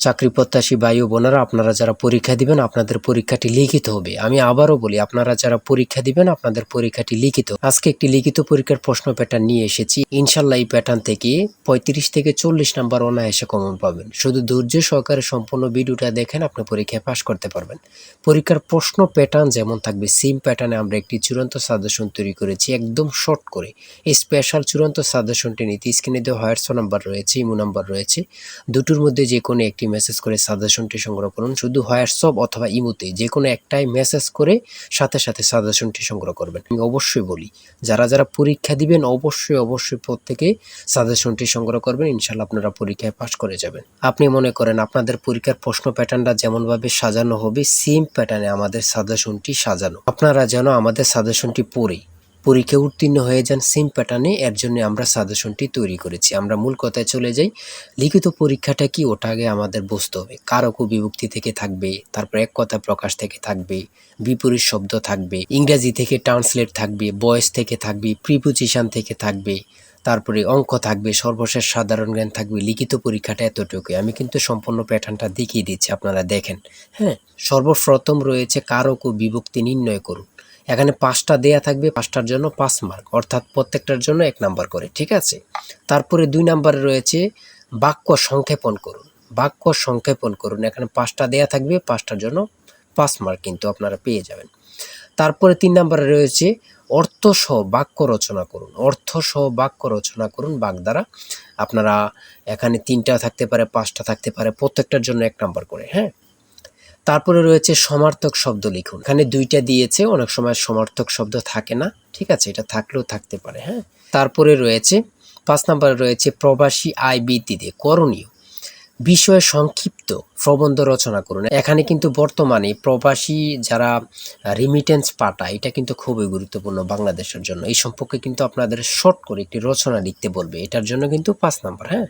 চাকরি প্রত্যাশী ভাই ও বোনেরা, আপনারা যারা পরীক্ষা দিবেন আপনাদের পরীক্ষাটি লিখিত হবে। আমি আবারও বলি, আপনারা যারা পরীক্ষা দিবেন আপনাদের পরীক্ষাটি লিখিত। আজকে একটি লিখিত পরীক্ষার প্রশ্ন প্যাটার্ন নিয়ে এসেছি। ইনশাল্লাহ এই প্যাটার্ন থেকে 35 থেকে 40 নাম্বার অনায়াসে কমন পাবেন। শুধু ধৈর্য সহকারে সম্পূর্ণ ভিডিওটা দেখেন, আপনি পরীক্ষায় পাশ করতে পারবেন। পরীক্ষার প্রশ্ন প্যাটার্ন যেমন থাকবে সেম প্যাটার্নে আমরা একটি চূড়ান্ত সাজেশন তৈরি করেছি, একদম শর্ট করে। এই স্পেশাল চূড়ান্ত সাজেশনটি নিতে স্ক্রিনে দেওয়া হোয়াটসঅ্যাপ নাম্বার রয়েছে, ইমো নাম্বার রয়েছে, দুটোর মধ্যে যে কোনো একটি মেসেজ করে সাজেশনটি সংগ্রহ করুন। শুধু হোয়াটসঅ্যাপ অথবা ইমোতে যে কোনো একটাই মেসেজ করে সাথে সাথে সাজেশনটি সংগ্রহ করবেন। আমি অবশ্যই বলি, যারা যারা পরীক্ষা দিবেন অবশ্যই প্রত্যেকে সাজেশনটি সংগ্রহ করবেন। ইনশাল্লাহ আপনারা পরীক্ষায় পাশ করে যাবেন। আপনি মনে করেন আপনাদের পরীক্ষার প্রশ্ন প্যাটার্নটা যেমনভাবে সাজানো হবে সেম প্যাটার্নে আমাদের সাজেশনটি সাজানো। আপনারা যেন আমাদের সাজেশনটি পড়ে পরীক্ষায় উত্তীর্ণ হয়ে যান সেম প্যাটার্নে, এর জন্য আমরা সাজেশনটি তৈরি করেছি। আমরা মূল কথায় চলে যাই। লিখিত পরীক্ষাটা কি, ওটা আগে আমাদের বুঝতে হবে। কারক ও বিভক্তি থেকে থাকবে, তারপর এক কথা প্রকাশ থেকে থাকবে, বিপরীত শব্দ থাকবে, ইংরেজি থেকে ট্রান্সলেট থাকবে, ভয়েস থেকে থাকবে, প্রিপোজিশন থেকে থাকবে, তারপরে অঙ্ক থাকবে, সর্বশেষ সাধারণ জ্ঞান থাকবে। লিখিত পরীক্ষাটা এতটুকুই। আমি কিন্তু সম্পূর্ণ প্যাটার্নটা দেখিয়ে দিচ্ছি, আপনারা দেখেন। হ্যাঁ, সর্বপ্রথম রয়েছে কারক ও বিভক্তি নির্ণয় করুন। এখানে 5টা দেয়া থাকবে, 5টার জন্য 5 মার্ক, অর্থাৎ প্রত্যেকটার জন্য 1 নাম্বার করে, ঠিক আছে। তারপরে 2 নাম্বারে রয়েছে বাক্য সংক্ষেপণ করুন। বাক্য সংক্ষেপণ করুন, এখানে 5টা দেয়া থাকবে, 5টার জন্য 5 মার্ক কিন্তু আপনারা পেয়ে যাবেন। তারপরে 3 নাম্বারে রয়েছে অর্থসহ বাক্য রচনা করুন। অর্থসহ বাক্য রচনা করুন বাক দ্বারা। আপনারা এখানে 3টা থাকতে পারে, 5টা থাকতে পারে, প্রত্যেকটার জন্য 1 নাম্বার করে। হ্যাঁ, তারপরে রয়েছে সমার্থক শব্দ লিখুন। এখানে 2টা দিয়েছে, অনেক সময় সমার্থক শব্দ থাকে না, ঠিক আছে, এটা থাকলেও থাকতে পারে। হ্যাঁ, তারপরে রয়েছে 5 নম্বরে রয়েছে প্রবাসী আয় বৃদ্ধিতে করণীয় বিষয়ে সংক্ষিপ্ত প্রবন্ধ রচনা করুন। এখানে কিন্তু বর্তমানে প্রবাসী যারা রিমিটেন্স পাঠায়, এটা কিন্তু খুবই গুরুত্বপূর্ণ বাংলাদেশের জন্য। এই সম্পর্কে কিন্তু আপনাদের শর্ট করে একটি রচনা লিখতে বলবে, এটার জন্য কিন্তু 5 নাম্বার। হ্যাঁ,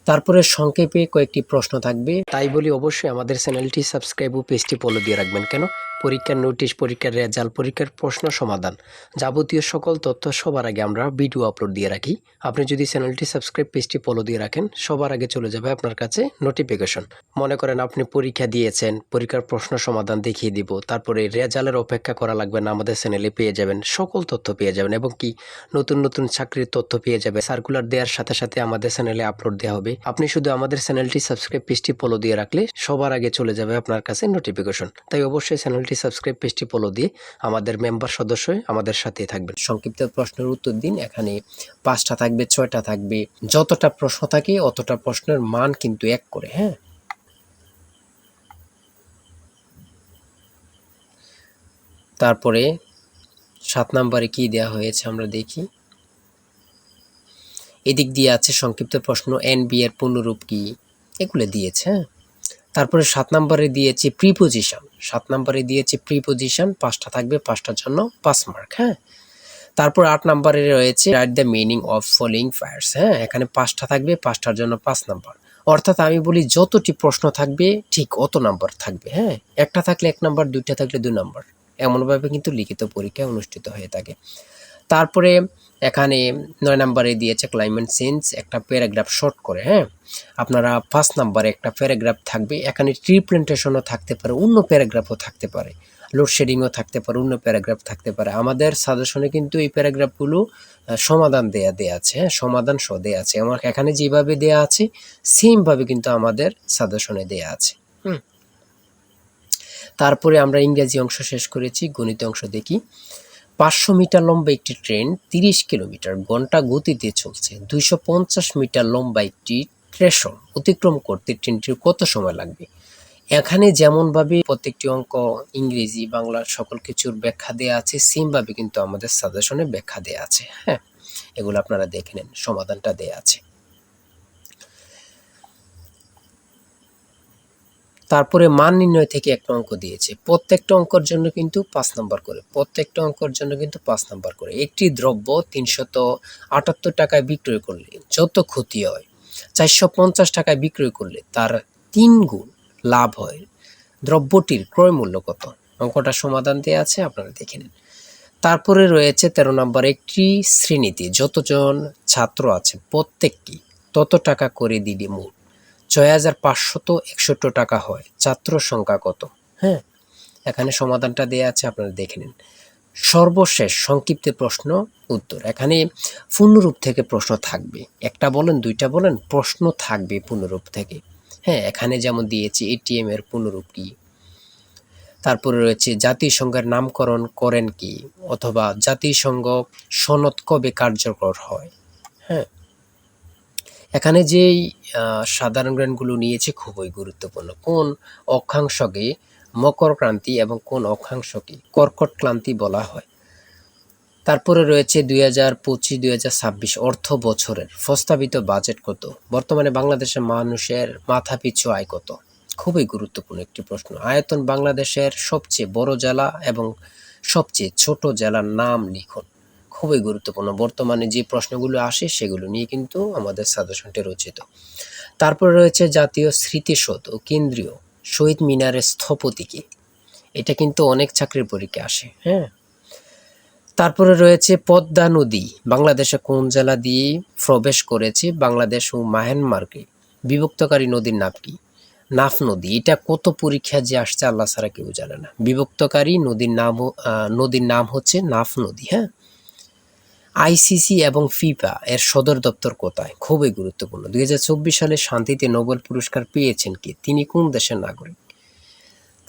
তারপরে সংক্ষেপে কয়েকটি প্রশ্ন থাকবে। তাই বলি অবশ্যই আমাদের চ্যানেলটি সাবস্ক্রাইব ও পেজটি ফলো দিয়ে রাখবেন। কেন? পরীক্ষার নোটিশ, পরীক্ষার রেজাল্ট, পরীক্ষার প্রশ্ন সমাধান, যাবতীয় সকল তথ্য সবার আগে আমরা ভিডিও আপলোড দিয়ে রাখি। আপনি যদি চ্যানেলটি সাবস্ক্রাইব, পেজটি ফলো দিয়ে রাখেন, সবার আগে চলে যাবে আপনার কাছে নোটিফিকেশন। মনে করেন আপনি পরীক্ষা দিয়েছেন, পরীক্ষার প্রশ্ন সমাধান দেখিয়ে দিব, তারপরে রেজাল্টের অপেক্ষা করা লাগবে না, আমাদের চ্যানেলে পেয়ে যাবেন, সকল তথ্য পেয়ে যাবেন, এবং কি নতুন নতুন চাকরির তথ্য পেয়ে যাবে। সার্কুলার দেওয়ার সাথে সাথে আমাদের চ্যানেলে আপলোড দেওয়া হবে। আপনি শুধু আমাদের চ্যানেলটি সাবস্ক্রাইব, পেজটি ফলো দিয়ে রাখলে সবার আগে চলে যাবে আপনার কাছে নোটিফিকেশন। তাই অবশ্যই চ্যানেলটি সাবস্ক্রাইব, পেজটি ফলো দিয়ে আমাদের মেম্বার সদস্য হয়ে আমাদের সাথেই থাকবেন। সংক্ষিপ্ত প্রশ্নের উত্তর দিন। এখানে 5টা থাকবে, 6টা থাকবে, যতটা প্রশ্ন থাকে অতটা প্রশ্নের মান কিন্তু 1 করে। হ্যাঁ, তারপরে 7 নম্বরে কি দেওয়া হয়েছে আমরা দেখি। এদিক দিয়ে আছে সংক্ষিপ্ত প্রশ্ন, এনবি এর পূর্ণরূপ কি, এগুলো দিয়েছে। হ্যাঁ, তারপরে 7 নম্বরে দিয়েছে প্রিপোজিশন। 7 নম্বরে দিয়েছে প্রিপোজিশন, 5টা থাকবে, 5টার জন্য 5 মার্ক। হ্যাঁ, তারপর 8 নম্বরে রয়েছে write the meaning of following fires. হ্যাঁ, এখানে 5টা থাকবে, 5টার জন্য 5 নাম্বার। অর্থাৎ আমি বলি যতটি প্রশ্ন থাকবে ঠিক অত নাম্বার থাকবে। হ্যাঁ, একটা থাকলে 1 নাম্বার, 2টা থাকলে 2 নাম্বার, এমনভাবে কিন্তু লিখিত পরীক্ষা অনুষ্ঠিত হয়ে থাকে। তারপরে এখানে 9 নাম্বারে দিয়েছে ক্লাইমেট চেঞ্জ, একটা প্যারাগ্রাফ শর্ট করে। হ্যাঁ, আপনারা 5 নাম্বারে একটা প্যারাগ্রাফ থাকবে, এখানে ট্রি প্ল্যান্টেশনও থাকতে পারে, অন্য প্যারাগ্রাফও থাকতে পারে, লোডশেডিংও থাকতে পারে, অন্য প্যারাগ্রাফ থাকতে পারে। আমাদের সাজেশনে কিন্তু এই প্যারাগ্রাফগুলো সমাধান দেয়া আছে। হ্যাঁ, সমাধান সহ দেয়া আছে। আমার এখানে যেভাবে দেয়া আছে সেমভাবে কিন্তু আমাদের সাজেশনে দেয়া আছে। তারপরে আমরা ইংরেজি অংশ শেষ করেছি, গণিত অংশ দেখি। 500 মিটার লম্বা একটি ট্রেন 30 কিলোমিটার ঘন্টা গতিতে চলছে। 250 মিটার লম্বা একটি স্টেশন অতিক্রম করতে ট্রেনটির কত সময় লাগবে? এখানে যেমনভাবে প্রত্যেকটি অঙ্ক ইংরেজি, বাংলা সকল কিছুর ব্যাখ্যা দেয়া আছে, সেমভাবে কিন্তু আমাদের সাজেশনে ব্যাখ্যা দেয়া আছে। হ্যাঁ, এগুলো আপনারা দেখে নেন, সমাধানটা দেয়া আছে। তারপরে মান নির্ণয় থেকে একটা অঙ্ক দিয়েছে। প্রত্যেকটা অঙ্কের জন্য কিন্তু 5 নাম্বার করে। প্রত্যেকটা অঙ্কের জন্য কিন্তু 5 নাম্বার করে। একটি দ্রব্য 378 টাকায় বিক্রয় করলে যত ক্ষতি হয়, 450 টাকায় বিক্রয় করলে তার 3 গুণ লাভ হয়। দ্রব্যটির ক্রয় মূল্য কত? অঙ্কটা সমাধান দেয়া আছে, আপনারা দেখে নিন। তারপরে রয়েছে 13 নাম্বার, একটি শ্রেণীতে যতজন ছাত্র আছে প্রত্যেককে তত টাকা করে দিলে মোট 6561 টাকা হয়। ছাত্র সংখ্যা কত? হ্যাঁ, এখানে সমাধানটা দেয়া আছে, আপনারা দেখে নিন। সর্বশেষ সংক্ষিপ্ত প্রশ্ন উত্তর। এখানে পূর্ণরূপ থেকে প্রশ্ন থাকবে, একটা বলেন দুইটা বলেন, প্রশ্ন থাকবে পূর্ণরূপ থেকে। হ্যাঁ, এখানে যেমন দিয়েছি এটিএম এর পূর্ণরূপ কি, তারপরে রয়েছে জাতিসংঘের নামকরণ করেন কি, অথবা জাতিসংঘ সনদ কবে কার্যকর হয়। হ্যাঁ, এখানে যেই সাধারণ জ্ঞানগুলো নিয়েছে খুবই গুরুত্বপূর্ণ। কোন অক্ষাংশকে মকর ক্রান্তি এবং কোন অক্ষাংশকে কর্কট ক্রান্তি বলা হয়। তারপরে রয়েছে 2025-2026 অর্থ বছরের প্রস্তাবিত বাজেট কত। বর্তমানে বাংলাদেশের মানুষের মাথাপিছু আয় কত। খুবই গুরুত্বপূর্ণ একটি প্রশ্ন। আয়তন বাংলাদেশের সবচেয়ে বড় জেলা এবং সবচেয়ে ছোট জেলার নাম লিখুন। খুবই গুরুত্বপূর্ণ। বর্তমানে যে প্রশ্নগুলো আসে সেগুলো নিয়ে কিন্তু আমাদের সাজেশনটি রচিত। তারপরে রয়েছে জাতীয় স্মৃতিসৌধ ও কেন্দ্রীয় শহীদ মিনারের স্থপতি কে। এটা কিন্তু অনেক চাকরির পরীক্ষায় আসে। হ্যাঁ, তারপরে রয়েছে পদ্মা নদী বাংলাদেশে কোন জেলা দিয়ে প্রবেশ করেছে। বাংলাদেশ ও মায়ানমারকে বিভক্তকারী নদীর নাম কি? নাফ নদী। এটা কত পরীক্ষা যে আসছে আল্লাহ ছাড়া কেউ জানে না। বিভক্তকারী নদীর নাম হচ্ছে নাফ নদী। হ্যাঁ, আইসিসি এবং ফিফা এর সদর দপ্তর কোথায়? খুবই গুরুত্বপূর্ণ। 2024 সালে শান্তিতে নোবেল পুরস্কার পেয়েছেন কে? তিনি কোন দেশের নাগরিক?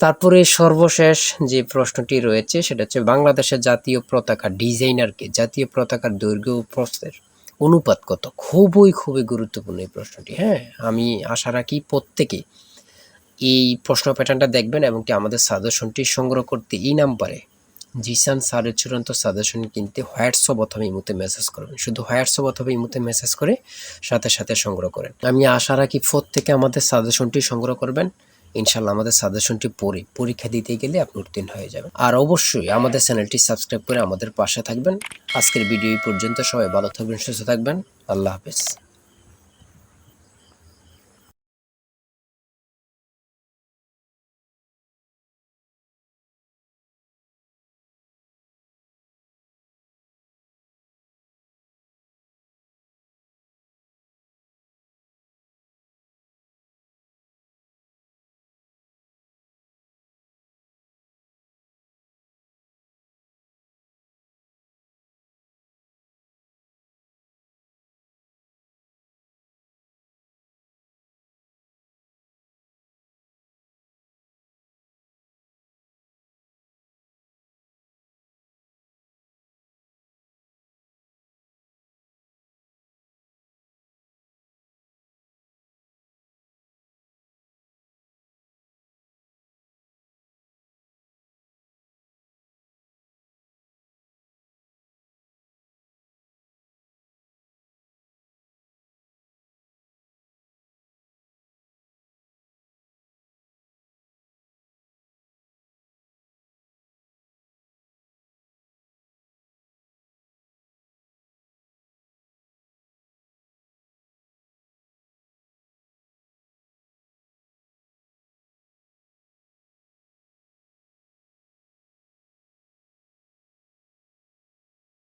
তারপরে সর্বশেষ যে প্রশ্নটি রয়েছে সেটা হচ্ছে বাংলাদেশের জাতীয় পতাকা ডিজাইনার কে? জাতীয় পতাকার দৈর্ঘ্য ও প্রস্থের অনুপাত কত? খুবই গুরুত্বপূর্ণ এই প্রশ্নটি। হ্যাঁ, আমি আশা রাখি প্রত্যেকে এই প্রশ্ন প্যাটার্নটা দেখবেন এবং কি আমাদের সাজেশনটি সংগ্রহ করতে এই নাম্বারে জিসান স্যারের চূড়ান্ত সাজেশন কিনতে হোয়াটসঅ্যাপ অথবা ইমোতে মেসেজ করবেন। শুধু হোয়াটসঅ্যাপ অথবা ইমোতে মেসেজ করে সাথে সংগ্রহ করেন। আমি আশা রাখি প্রত্যেকে আমাদের সাজেশনটি সংগ্রহ করবেন। ইনশাল্লাহ আমাদের সাজেশনটি পড়ে পরীক্ষা দিতে গেলে আপনি উত্তীর্ণ হয়ে যাবেন। আর অবশ্যই আমাদের চ্যানেলটি সাবস্ক্রাইব করে আমাদের পাশে থাকবেন। আজকের ভিডিও এই পর্যন্ত। সবাই ভালো থাকবেন, সুস্থ থাকবেন। আল্লাহ হাফেজ।